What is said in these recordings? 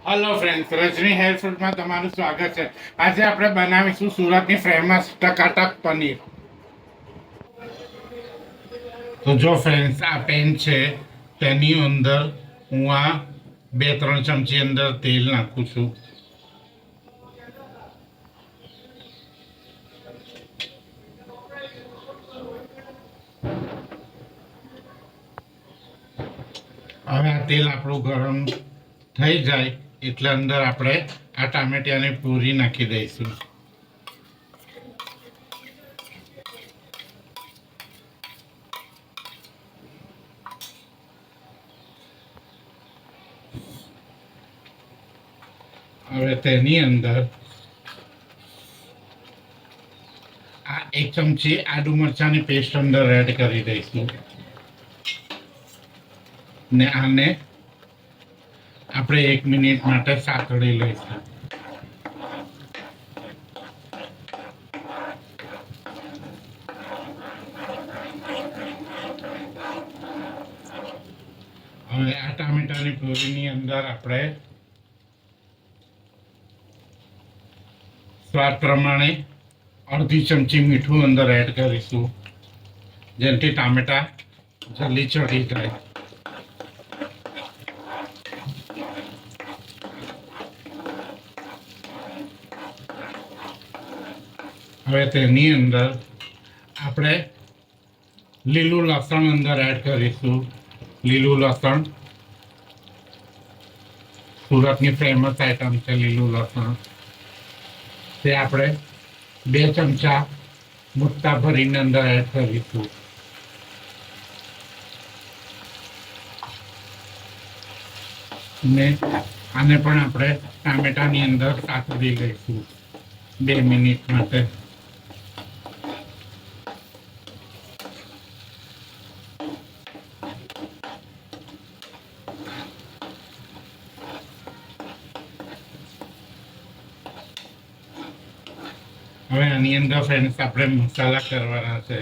Hello friends, રજની hair ફૂડમાં તમારું સ્વાગત છે. આજે આપણે બનાવીશું સુરતની ફેમસ ટકાટક પનીર. તો જો ફ્રેન્ડ્સ, આ પેન છે, તેની અંદર હું આ 2-3 ચમચી અંદર તેલ નાખું છું. હવે આ તેલ આપણું ગરમ થઈ જાય એટલે અંદર આપણે આ ટામેટાની પ્યુરી નાખી દઈશું. હવે તેની અંદર આ 1 ચમચી આદુ મરચાંની પેસ્ટ અંદર એડ કરી દઈશું ને આને આપણે 1 મિનિટ માટે સાતળી લઈશું. હવે આ ટામેટાની પ્યુરીની અંદર આપણે સ્વાદ પ્રમાણે અડધી ચમચી મીઠું અંદર એડ કરીશું, જેનાથી ટામેટા જલ્દી ચડી જાય. હવે તેની અંદર આપણે લીલું લસણ અંદર એડ કરીશું. લીલું લસણ સુરતની ફેમસ આઈટમ છે. લીલું લસણ તે આપણે 2 ચમચા મોટા ભરીને અંદર એડ કરીશું. ને આને પણ આપણે ટામેટાની અંદર સાતળી લઈશું 2 મિનિટ માટે. હવે આની અંદર ફ્રેન્ડ્સ આપણે મસાલા કરવાના છે.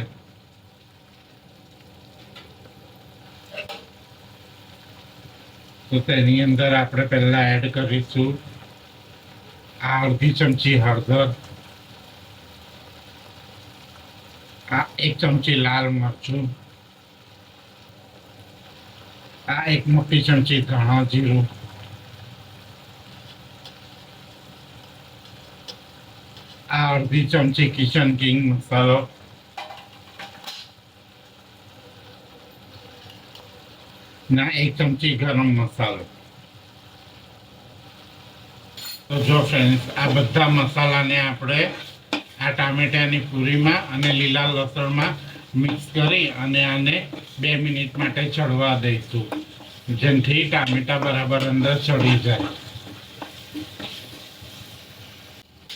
તો તેની અંદર આપણે પહેલા એડ કરીશું આ અડધી ચમચી હળદર, આ 1 ચમચી લાલ મરચું, આ 1 મોટી ચમચી ધાણા જીરું, આ અડધી ચમચી કિચન કિંગ મસાલો, ના 1 ચમચી ગરમ મસાલો. તો જો ફ્રેન્ડ્સ, આ બધા મસાલાને આપણે આ ટામેટાની પૂરીમાં અને લીલા લસણમાં મિક્સ કરી અને આને 2 મિનિટ માટે ચડવા દઈશું, જેનાથી ટામેટા બરાબર અંદર ચડી જાય.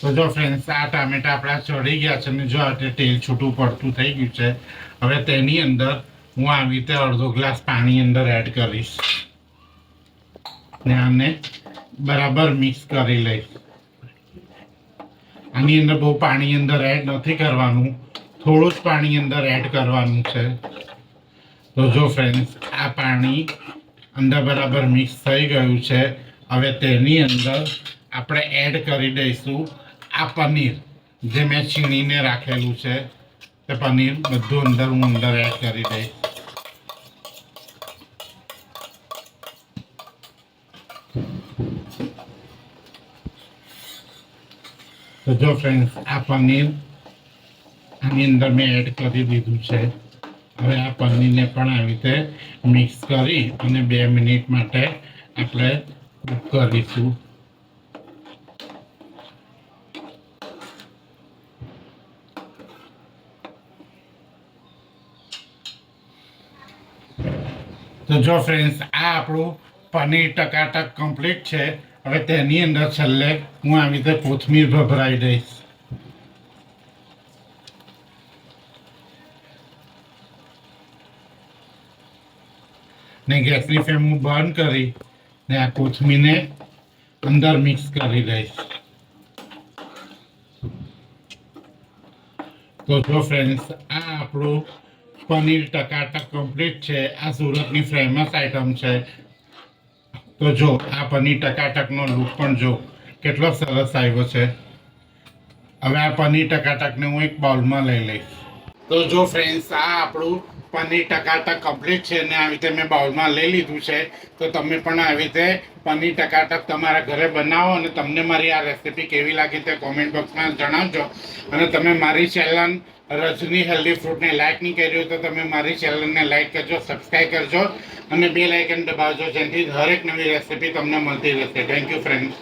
તો જો ફ્રેન્ડ્સ, આ ટામેટા આપણા ચડી ગયા છે અને જો આ તેલ છૂટું પડતું થઈ ગયું છે. હવે તેની અંદર હું આવી રીતે અડધો ગ્લાસ પાણી અંદર એડ કરીશ ને આને બરાબર મિક્સ કરી લઈશ. આની અંદર બહુ પાણી અંદર એડ નથી કરવાનું, થોડું જ પાણી અંદર એડ કરવાનું છે. તો જો ફ્રેન્ડ્સ, આ પાણી અંદર બરાબર મિક્સ થઈ ગયું છે. હવે તેની અંદર આપણે એડ કરી દઈશું આ પનીર જે મેં છીણીને રાખેલું છે. તે પનીર બધું હું અંદર એડ કરી દઈશ. તો જો ફ્રેન્ડ્સ, આ પનીર આની અંદર મેં એડ કરી દીધું છે. હવે આ પનીરને પણ આવી રીતે મિક્સ કરી અને 2 મિનિટ માટે આપણે કૂક કરીશું. તો જો ફ્રેન્ડ્સ, આ આપણું પનીર ટકાટક કમ્પ્લીટ છે. હવે તેની અંદર છેલ્લે હું આવી રીતે કોથમીર ભભરાઈ દઈશ. ને ગેસની ફ્લેમ હું બંધ કરી ને આ કોથમીરને અંદર મિક્સ કરી દઈશ. તો જો ફ્રેન્ડ્સ, આ આપણું પનીર ટકાટક કમ્પ્લીટ છે. આ સુરતની ફેમસ આઈટમ છે. તો જો આ પનીર ટકાટકનો લુક પણ જો કેટલો સરસ આવ્યો છે. હવે આ પનીર ટકાટકને હું એક બાઉલમાં લઈ લઈશ. તો જો ફ્રેન્ડ્સ, આ આપણું પનીર ટકાટક કમ્પ્લીટ છે ને આવી રીતે મેં બાઉલમાં લઈ લીધું છે. તો તમે પણ આવી રીતે પનીર ટકાટક તમારા ઘરે બનાવો અને તમને મારી આ રેસીપી કેવી લાગી તે કોમેન્ટ બોક્સમાં જણાવજો. અને તમે મારી ચેનલ રજની હેલ્ધી ફ્રૂટને લાઇક નહીં કર્યું તો તમે મારી ચેનલને લાઇક કરજો, સબસ્ક્રાઈબ કરજો અને બેલ આઇકન દબાવજો, જેથી હરેક નવી રેસીપી તમને મળતી રહેશે. Thank you friends.